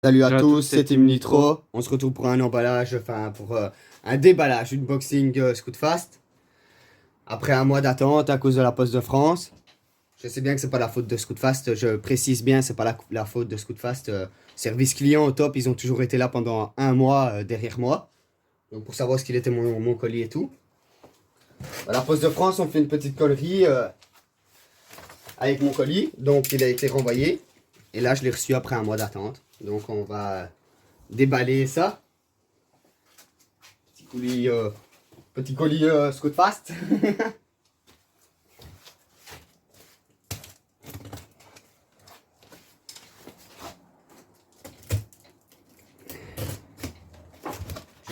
Salut à tous, c'est Team Nitro. On se retrouve pour un emballage, enfin pour un déballage, unboxing Scoot Fast. Après un mois d'attente à cause de la Poste de France. Je sais bien que c'est pas la faute de Scoot Fast, je précise bien, c'est pas la faute de Scoot Fast. Service client au top, ils ont toujours été là pendant un mois derrière moi. Donc pour savoir ce qu'il était mon colis et tout. À la Poste de France, on fait une petite connerie avec mon colis. Donc il a été renvoyé. Et là, je l'ai reçu après un mois d'attente. Donc on va déballer ça. Petit colis Scoot Fast.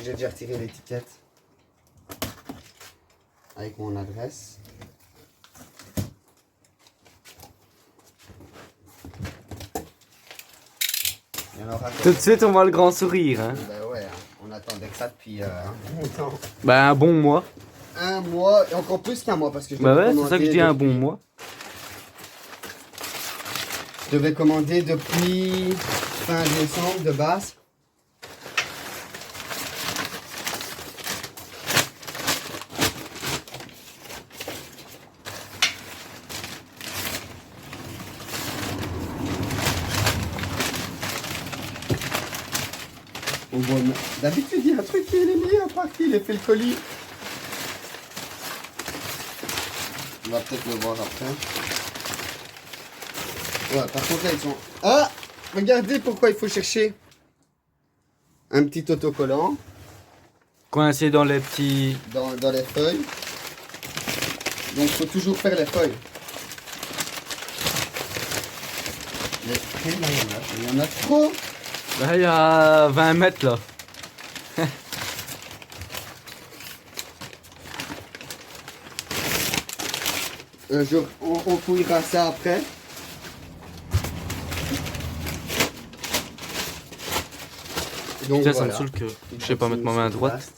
J'ai déjà retiré l'étiquette avec mon adresse. Tout de suite, on voit le grand sourire. Hein. Ben ouais, on attendait que ça depuis un bon temps. Bah, un bon mois. Un mois, et encore plus qu'un mois, parce que je Bah devais ouais, c'est ça que je dis, un bon mois. Je devais commander depuis fin décembre de base. D'habitude, il y a un truc qui est mis à part qu'il ait fait le colis. On va peut-être le voir après. Ouais, par contre, là, ils sont... Ah! Regardez pourquoi il faut chercher un petit autocollant. Coincé dans les petits... Dans les feuilles. Donc, il faut toujours faire les feuilles. Il y en a trop. Là, il y a 20 mètres, là. On fouillera ça après. Donc, Tiens, voilà. ça me saoule que je sais pas mettre ma main à droite.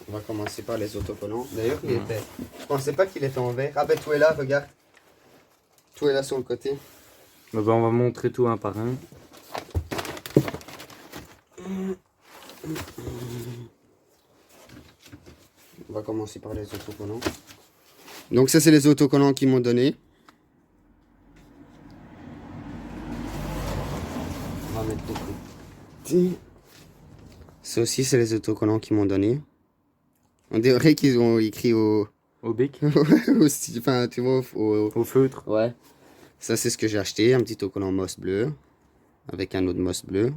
On va commencer par les autocollants. D'ailleurs, je pensais pas qu'il était en vert. Ah ben, tout est là, regarde. Tout est là sur le côté. Bah, on va montrer tout un par un. On va commencer par les autocollants. Donc ça, c'est les autocollants qu'ils m'ont donné. On va mettre de côté. Ça aussi, c'est les autocollants qu'ils m'ont donné. On dirait qu'ils ont écrit au... Au bic. Enfin, tu vois, Au feutre. Ouais. Ça, c'est ce que j'ai acheté. Un petit autocollant moss bleu. Avec un autre moss bleu.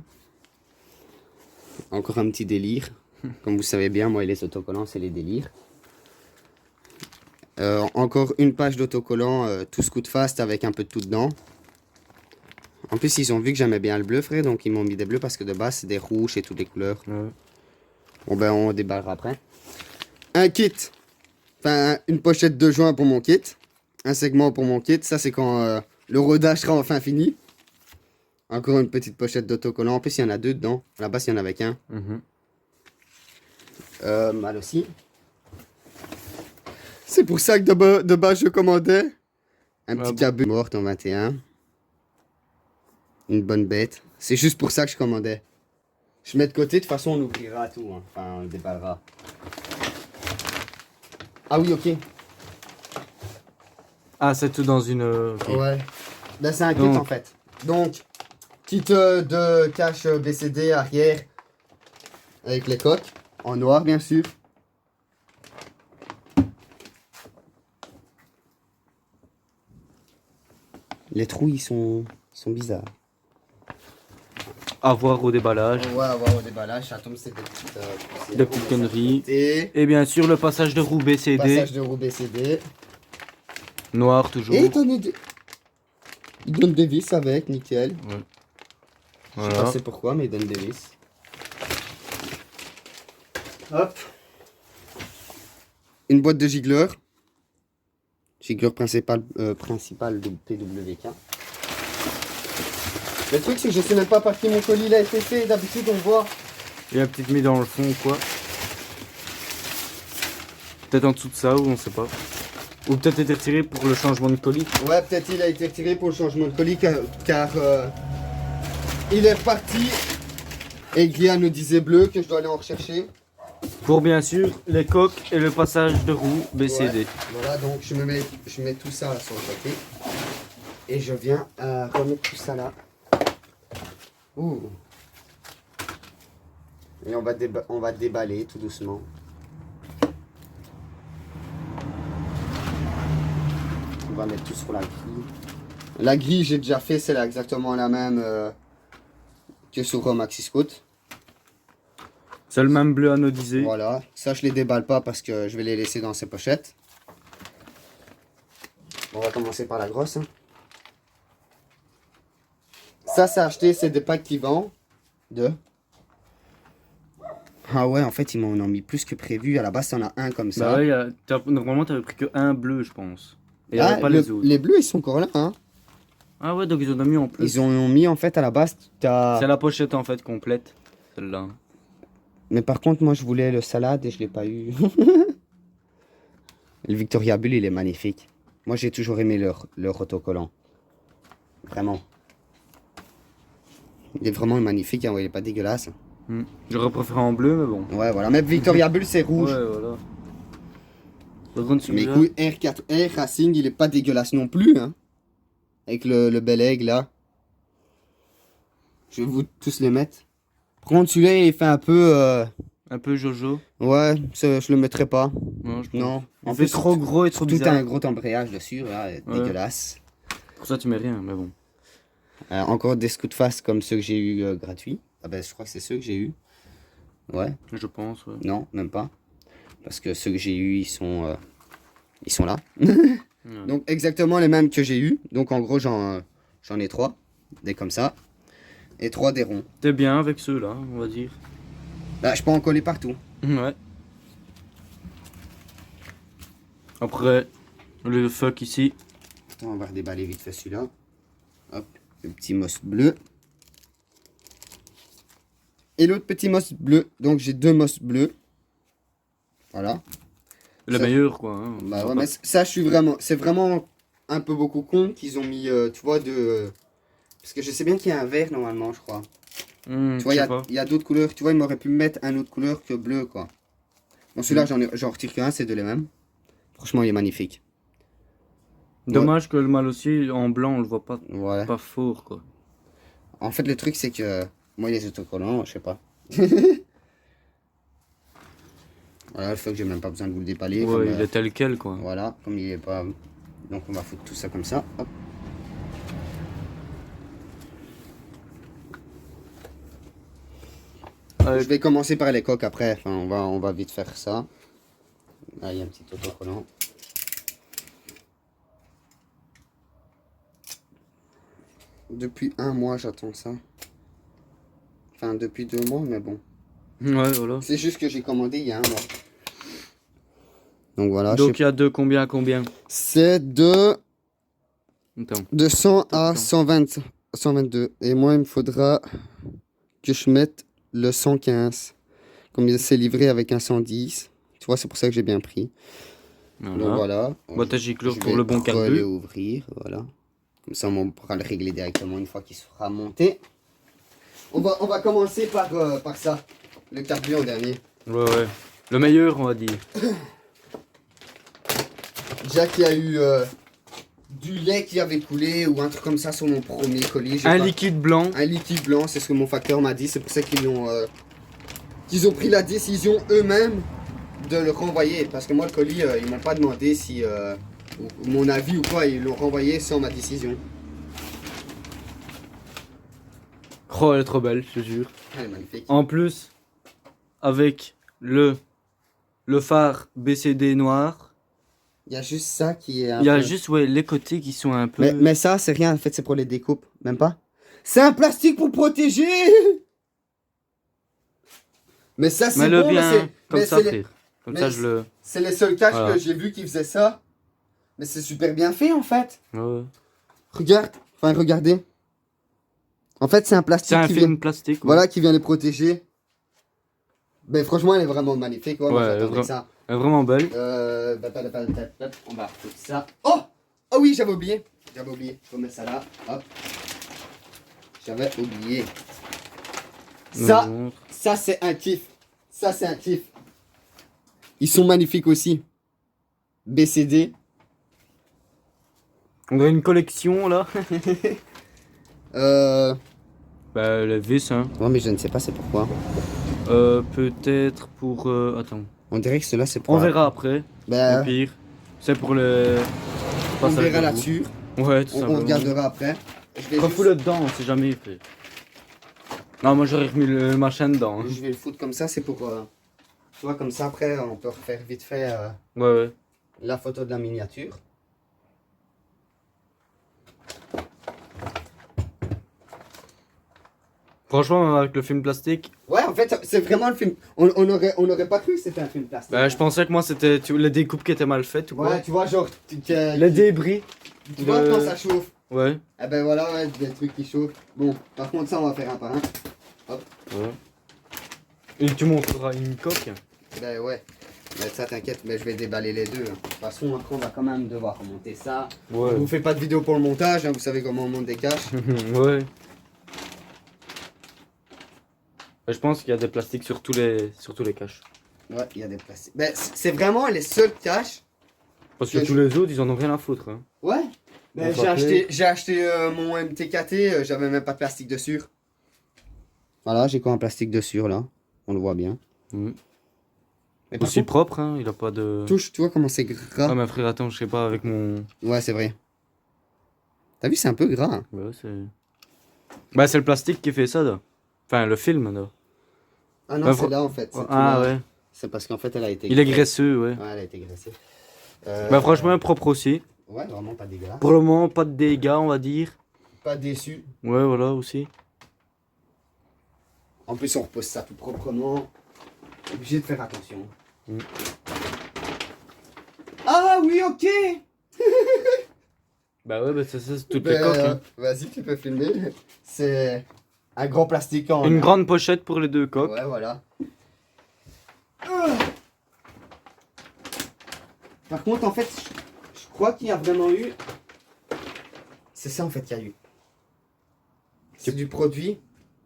Encore un petit délire. Comme vous savez bien, moi et les autocollants, c'est les délires. Encore une page d'autocollants, tout Scoot Fast avec un peu de tout dedans. En plus, ils ont vu que j'aimais bien le bleu, frère, donc ils m'ont mis des bleus parce que de base, c'est des rouges et toutes les couleurs. Ouais. Bon, ben, on déballera après. Un kit. Enfin, une pochette de joint pour mon kit. Un segment pour mon kit. Ça, c'est quand le rodage sera enfin fini. Encore une petite pochette d'autocollants. En plus, il y en a deux dedans. À la base, il y en avait qu'un. Mal aussi. C'est pour ça que de base je commandais un petit cabut morte en 21. Une bonne bête. C'est juste pour ça que je commandais. Je mets de côté, de toute façon on ouvrira tout. Hein. Enfin, on le déballera. Ah oui, ok. Ah, c'est tout dans une... okay. Ouais. Là, c'est un kit en fait. Donc, kit de cache BCD arrière. Avec les coques. En noir, bien sûr. Les trous, ils sont bizarres. À voir au déballage. On va voir au déballage. Ça tombe, c'est Des petites conneries. Et Et bien sûr, le passage de roue BCD. passage de roue BCD. Noir, toujours. Et il donne des vis avec, nickel. Ouais. Je sais Voilà. pas c'est pourquoi, mais il donne des vis. Hop. Une boîte de gigleur. Gigleur principal de PWK. Le truc, c'est que je sais même pas par qui mon colis il a été fait. D'habitude, on voit. Il y a peut-être mis dans le fond ou quoi. Peut-être en dessous de ça, ou on sait pas. Ou peut-être été retiré pour le changement de colis. Ouais, peut-être il a été retiré pour le changement de colis car il est reparti. Et Guillaume nous disait bleu que je dois aller en rechercher. Pour bien sûr les coques et le passage de roue BCD. Ouais, voilà, donc je mets tout ça sur le côté. Et je viens remettre tout ça là. Ouh. Et on va déballer tout doucement. On va mettre tout sur la grille. La grille, j'ai déjà fait, c'est là exactement la même que sur Maxi Scout. C'est le même bleu anodisé. Voilà, ça je les déballe pas parce que je vais les laisser dans ces pochettes. On va commencer par la grosse. Hein. Ça c'est acheté, c'est des packs qui vendent. Ah ouais, en fait ils m'en ont mis plus que prévu. À la base t'en as un comme ça. Bah ouais, normalement t'avais pris que un bleu je pense. Et il y Ah, avait pas les autres. les bleus ils sont encore là. Hein. Ah ouais, donc ils en ont mis en plus. Ils ont mis en fait à la base. C'est la pochette en fait complète, celle-là. Mais par contre moi je voulais le salade et je l'ai pas eu. Le Victoria Bull il est magnifique. Moi j'ai toujours aimé leur autocollant. Vraiment. Il est vraiment magnifique, hein, ouais, il est pas dégueulasse. J'aurais préféré en bleu, mais bon. Ouais, voilà. Mais Victoria Bull, c'est rouge. Ouais, voilà. Par contre, Mais celui-là... écoute, R4R Racing, il est pas dégueulasse non plus. Hein. Avec le bel aigle, là. Je vais vous tous les mettre. Par contre, celui-là, il fait un peu... Un peu Jojo. Ouais, je le mettrai pas. Non, je pense. Non. En fait, trop gros et trop tout bizarre. un gros embrayage dessus, là, dégueulasse. Pour ça, tu mets rien, mais bon. Encore des scouts de face comme ceux que j'ai eu gratuits. Ah ben, je crois que c'est ceux que j'ai eu. Ouais. Je pense, ouais. Non, même pas. Parce que ceux que j'ai eu, ils sont là. Ouais. Donc exactement les mêmes que j'ai eu. Donc en gros, j'en ai 3. Des comme ça. Et 3 des ronds. T'es bien avec ceux-là, on va dire. Là, je peux en coller partout. Ouais. Après, le fuck ici. Attends, on va redéballer vite fait celui-là. Hop, le petit moss bleu. Et l'autre petit moss bleu. Donc j'ai 2 moss bleus. Voilà. Le Ça- meilleur, quoi. Hein. Bah ouais, mais ça, c'est vraiment un peu beaucoup con qu'ils ont mis, tu vois, parce que je sais bien qu'il y a un vert normalement, je crois. Tu vois, il y a d'autres couleurs. Tu vois, ils m'auraient pu mettre un autre couleur que bleu, quoi. Bon, celui-là, j'en retire qu'un, c'est de les mêmes. Franchement, il est magnifique. Dommage que le mal aussi, en blanc, on le voit pas, Ouais. pas fort, quoi. En fait, le truc, c'est que moi, les autocollants, je sais pas. Voilà, le fait que j'ai même pas besoin de vous le déballer. Ouais, il est tel quel, quoi. Voilà, comme il est pas... Donc on va foutre tout ça comme ça. Hop. Je vais commencer par les coques après. Enfin, on va vite faire ça. Là, il y a un petit autocollant. Depuis 1 mois, j'attends ça. Enfin, depuis 2 mois, mais bon. Ouais, voilà. C'est juste que j'ai commandé il y a 1 mois. Donc voilà. Donc il y a de combien à combien? C'est de... Attends. De 100 à 122. Et moi, il me faudra que je mette le 115. Comme c'est livré avec un 110. Tu vois, c'est pour ça que j'ai bien pris. Voilà. Donc voilà. Boîte à giclure Je pour vais le bon le carbu. ouvrir, voilà. Comme ça, on pourra le régler directement une fois qu'il sera monté. On va commencer par ça. Le carbu en dernier. Ouais, ouais. Le meilleur, on va dire. Jack, il y a eu du lait qui avait coulé ou un truc comme ça sur mon premier colis. Un liquide blanc. Un liquide blanc, c'est ce que mon facteur m'a dit. C'est pour ça qu'ils ont pris la décision eux-mêmes de le renvoyer. Parce que moi, le colis, ils m'ont pas demandé si ou mon avis ou quoi. Ils l'ont renvoyé sans ma décision. Oh, elle est trop belle, je te jure. Elle est magnifique. En plus, avec le phare BCD noir, Il y a juste ça qui est un il y a peu- juste ouais, les côtés qui sont un peu... Mais ça, c'est rien. En fait, c'est pour les découpes. Même pas. C'est un plastique pour protéger. Mais ça, c'est Mets-le bon. bien mais comme mais ça, c'est les- frère. Comme mais ça, je le... C'est les seuls caches Voilà. que j'ai vu qui faisaient ça. Mais c'est super bien fait, en fait. Ouais. Regarde. Enfin, regardez. En fait, c'est un C'est plastique un qui film vient... plastique. Ouais. Voilà, qui vient les protéger. Mais franchement, elle est vraiment magnifique. Ouais, moi, Ouais, j'attendais vra- ça. Elle est vraiment belle. On va foutre ça. Oh! Oh oui, j'avais oublié. Je remets ça là. Hop. J'avais oublié. Nous Ça, montre. ça c'est un kiff. Ça c'est un kiff. Ils sont magnifiques aussi. BCD. On a une collection là. Euh... Bah, la vis, hein. Ouais, mais je ne sais pas c'est pourquoi. Peut-être pour. Attends. On dirait que cela c'est pour... On verra après. Ben, Au pire. C'est pour le. on passage verra de là-dessus. boue. Ouais, tout On simplement. regardera après. Je vais, Refous-le dedans, on sait jamais, frère. Non, moi j'aurais remis le machin dedans. Hein. je vais le foutre comme ça, c'est pour... tu vois, comme ça après, on peut refaire vite fait Ouais, ouais. la photo de la miniature. Franchement, même avec le film plastique, Ouais, en fait, c'est vraiment le film. On aurait pas cru que c'était un film plastique. bah, je pensais que moi c'était les découpes qui étaient mal faites ou quoi. Ouais, tu vois, genre... Les débris. Tu vois de- quand ça chauffe. Ouais. Eh ben voilà, ouais, des trucs qui chauffent. Bon, par contre, ça, on va faire un par un. Ouais. Et tu montreras une coque. Ben ouais. Mais ça, t'inquiète, mais je vais déballer les deux. De toute façon, après, on va quand même devoir remonter ça. Ouais. Je vous fais pas de vidéo pour le montage, hein, vous savez comment on monte des caches. Ouais. Je pense qu'il y a des plastiques sur tous les caches. Ouais, il y a des plastiques. Ben, c'est vraiment les seules caches. Parce que Que tous les autres, ils en ont rien à foutre. Hein. Ouais. Ben, On j'ai acheté mon MTKT, j'avais même pas de plastique dessus. Voilà, j'ai quoi un plastique dessus là. On le voit bien. Mhm. Mais par Aussi contre, propre, hein. Il a pas de. touche, tu vois comment c'est gras. Ah, mais frère, attends, je sais pas, avec mon. Ouais, c'est vrai. T'as vu, c'est un peu gras. Hein. Ouais, c'est. Bah, c'est le plastique qui fait ça, là. Enfin, le film, là. Ah non, Bah, c'est là en fait. c'est tout Ah, là. ouais. C'est parce qu'en fait, elle a été. Il est graisseux, ouais. Ouais, elle a été graissée. Bah, franchement, propre aussi. Ouais, vraiment pas dégueulasse. Pour le moment, pas de dégâts, on va dire. Pas déçu. Ouais, voilà, aussi. En plus, on repose ça tout proprement. Obligé de faire attention. Mm. Ah oui, ok. Bah, ouais, bah, c'est toutes les Ben, coques. Hein. Vas-y, tu peux filmer. C'est un grand plastique en. Une grande pochette pour les deux coques. Ouais, voilà. Par contre, en fait, je crois qu'il y a vraiment eu. C'est ça en fait qu'il y a eu. C'est du produit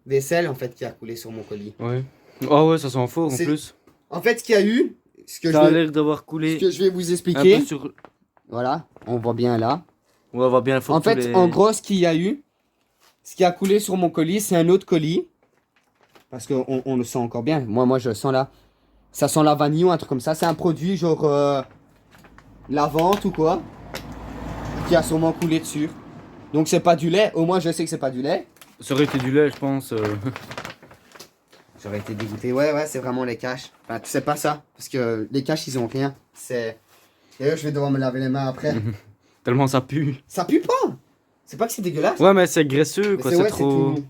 vaisselle en fait qui a coulé sur mon colis. Ouais. Ah, ouais, ça sent fort en C'est- plus. En fait, ce qu'il y a eu, Ça a ce l'air d'avoir coulé que je vais vous un expliquer. peu sur. Voilà, on voit bien là. On va voir bien la photo. En fait, les... en gros, ce qu'il y a eu, ce qui a coulé sur mon colis, c'est un autre colis. Parce qu'on on le sent encore bien. Moi, je le sens là. Ça sent la vanille ou un truc comme ça. C'est un produit genre lavante ou quoi. Qui a sûrement coulé dessus. Donc, c'est pas du lait. Au moins, je sais que c'est pas du lait. Ça aurait été du lait, je pense. J'aurais été dégoûté. Ouais, c'est vraiment les caches. Enfin, tu sais pas ça. Parce que les caches, ils ont rien. C'est. D'ailleurs, je vais devoir me laver les mains après. Tellement ça pue. Ça pue pas. C'est pas que c'est dégueulasse. Ouais, mais c'est graisseux, Mais quoi. c'est C'est ouais, trop. c'est tout.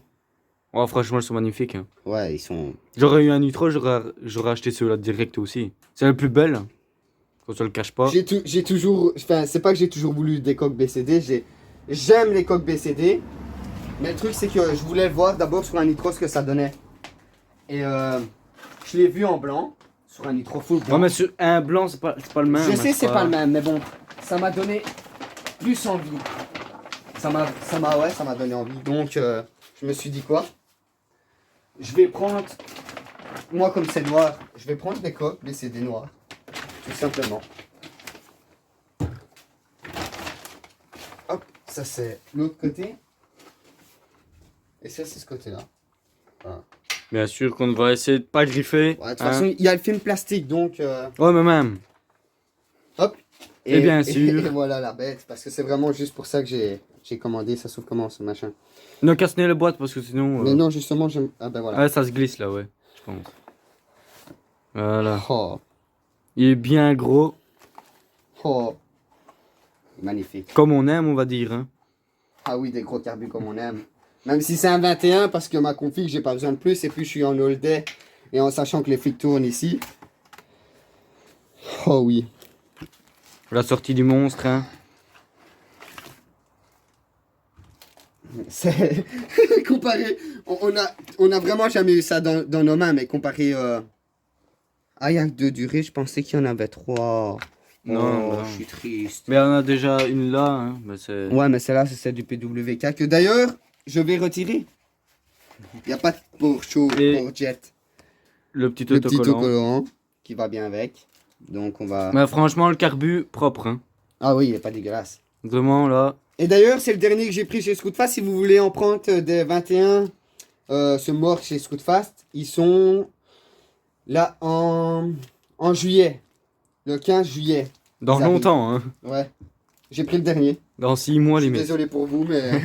Ouais, franchement, ils sont magnifiques. Hein. Ouais, ils sont. J'aurais eu un nitro, j'aurais acheté ceux-là direct aussi. C'est le plus belle. Quand on le cache pas. J'ai toujours. Enfin, c'est pas que j'ai toujours voulu des coques BCD. J'aime les coques BCD. Mais le truc, c'est que je voulais voir d'abord sur un nitro ce que ça donnait. Et je l'ai vu en blanc. Sur un nitro full blanc. Ouais, mais sur un blanc, c'est pas le même. Je hein, sais, c'est pas le même, mais bon, ça m'a donné plus envie. Ça m'a donné envie. Donc, je me suis dit quoi? Je vais prendre, moi comme c'est noir, je vais prendre des coques BCD noirs, tout simplement. Hop, ça c'est l'autre côté. Et ça c'est ce côté-là. Voilà. Bien sûr qu'on va essayer de pas griffer. Ouais, de toute hein. façon, il y a le film plastique, donc... Ouais, mais même. Hop. Et bien sûr. Et voilà la bête, parce que c'est vraiment juste pour ça que j'ai commandé. Ça s'ouvre comment ce machin? Ne casse-les les boîtes parce que sinon. Mais non, justement, j'aime... Ah ben voilà. Ouais, ça se glisse là, ouais. Je pense. Voilà. Oh, Il est bien gros. oh. Magnifique. Comme on aime, on va dire. Hein. Ah oui, des gros carbus comme on aime. Même si c'est un 21, parce que ma config, j'ai pas besoin de plus. Et puis, je suis en all day. Et en sachant que les flics tournent ici. Oh oui. La sortie du monstre, hein. C'est... comparé... On a vraiment jamais eu ça dans nos mains. Mais comparé... Ah, il y a que 2 durées. Je pensais qu'il y en avait 3. Non, Oh, non. je suis triste. Mais on a déjà une là, hein. Mais c'est. Ouais, mais celle-là, c'est celle du PWK. Que d'ailleurs, je vais retirer. Il n'y a pas de pour chaud, Et pour jet. le petit Le petit autocollant. autocollant qui va bien avec. Donc on va... Mais franchement, le carbu, propre. Hein. Ah oui, il n'est pas dégueulasse. Vraiment, là. Et d'ailleurs, c'est le dernier que j'ai pris chez Scootfast. Si vous voulez emprunter des 21 ce mort chez Scootfast, ils sont là en juillet. Le 15 juillet. Dans Ils arrivent. longtemps, hein. Ouais. J'ai pris le dernier. Dans 6 mois, Je suis limite. désolé pour vous, mais...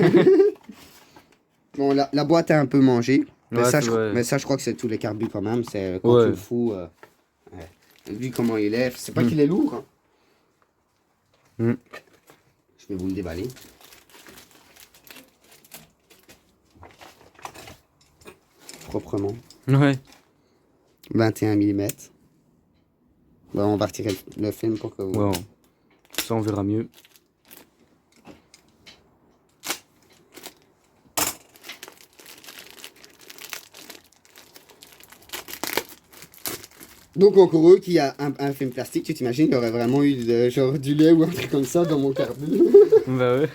Bon, la boîte a un peu mangé. Mais, Ouais, ça, c'est je, vrai. mais ça, je crois que c'est tous les carbus quand même. C'est quand Ouais. tu le fous... ouais. Vu comment il est. C'est pas qu'il est lourd. Hein. Mm. Je vais vous le déballer. Proprement. Ouais. 21 mm. Bon, on va retirer le film pour que vous... Wow. Ça, on verra mieux. Donc encore eux qui a un film plastique, tu t'imagines, il y aurait vraiment eu genre du lait ou un truc comme ça dans mon carbu. Bah ouais.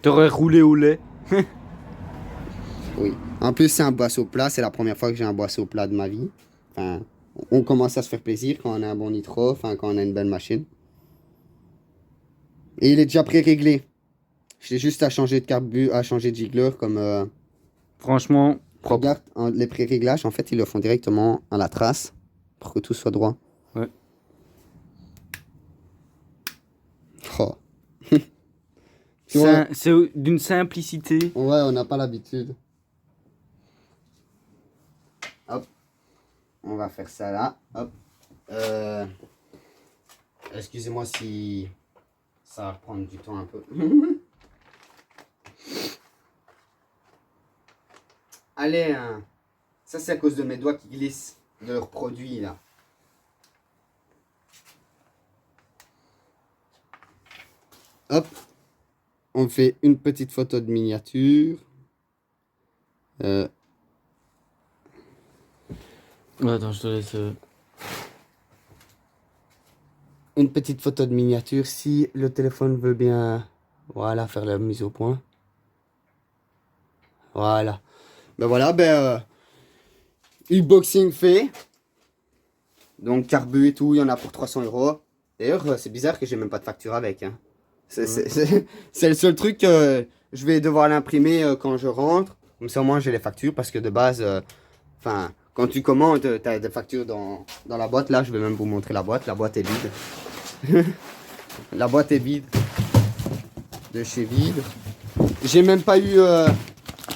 T'aurais roulé au lait. Oui. En plus, c'est un boisseau plat. C'est la première fois que j'ai un boisseau plat de ma vie. Enfin, on commence à se faire plaisir quand on a un bon nitro, enfin, quand on a une belle machine. Et il est déjà pré-réglé. J'ai juste à changer de carbu, à changer de jiggler comme... Franchement, propre. Regarde, les pré-réglages, en fait, ils le font directement à la trace pour que tout soit droit. Ouais. Oh. Tu vois, C'est d'une simplicité. ouais, on n'a pas l'habitude. Hop. On va faire ça là. Hop. Excusez-moi si ça va prendre du temps un peu. Allez, hein. Ça c'est à cause de mes doigts qui glissent de leurs produits là. Hop. On fait une petite photo de miniature. Attends, je te laisse. Une petite photo de miniature si le téléphone veut bien, voilà, faire la mise au point. Voilà. Ben voilà, unboxing fait. Donc carbu et tout, il y en a pour 300 €. D'ailleurs, c'est bizarre que j'ai même pas de facture avec. Hein. C'est le seul truc que je vais devoir l'imprimer quand je rentre. Comme ça, au moins, j'ai les factures parce que de base, enfin, quand tu commandes, tu as des factures dans la boîte. Là, je vais même vous montrer la boîte. La boîte est vide. La boîte est vide. De chez Vide. J'ai même pas eu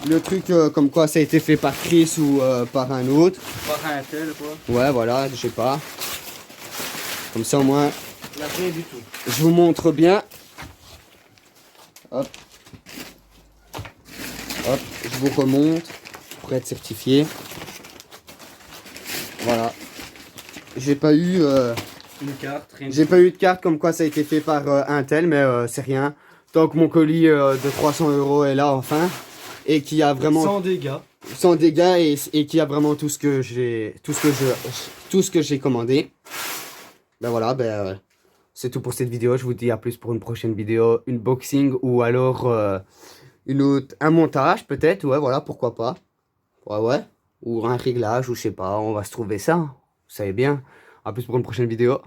le truc comme quoi ça a été fait par Chris ou par un autre. Par un tel, quoi. Ouais, voilà, je sais pas. Comme ça, au moins, La rien du tout. je vous montre bien. Hop. Hop, je vous remonte pour être certifié. Voilà. J'ai pas eu Une carte, rien j'ai pas eu de carte comme quoi ça a été fait par Intel, mais c'est rien. Tant que mon colis de 300 € est là enfin et qui a vraiment sans dégâts. sans dégâts et qui a vraiment tout ce que j'ai commandé. Ben voilà, c'est tout pour cette vidéo. Je vous dis à plus pour une prochaine vidéo, unboxing ou alors un montage peut-être. Ouais, voilà, pourquoi pas. Ouais. Ou un réglage ou je sais pas, on va se trouver ça. Vous savez bien. À plus pour une prochaine vidéo.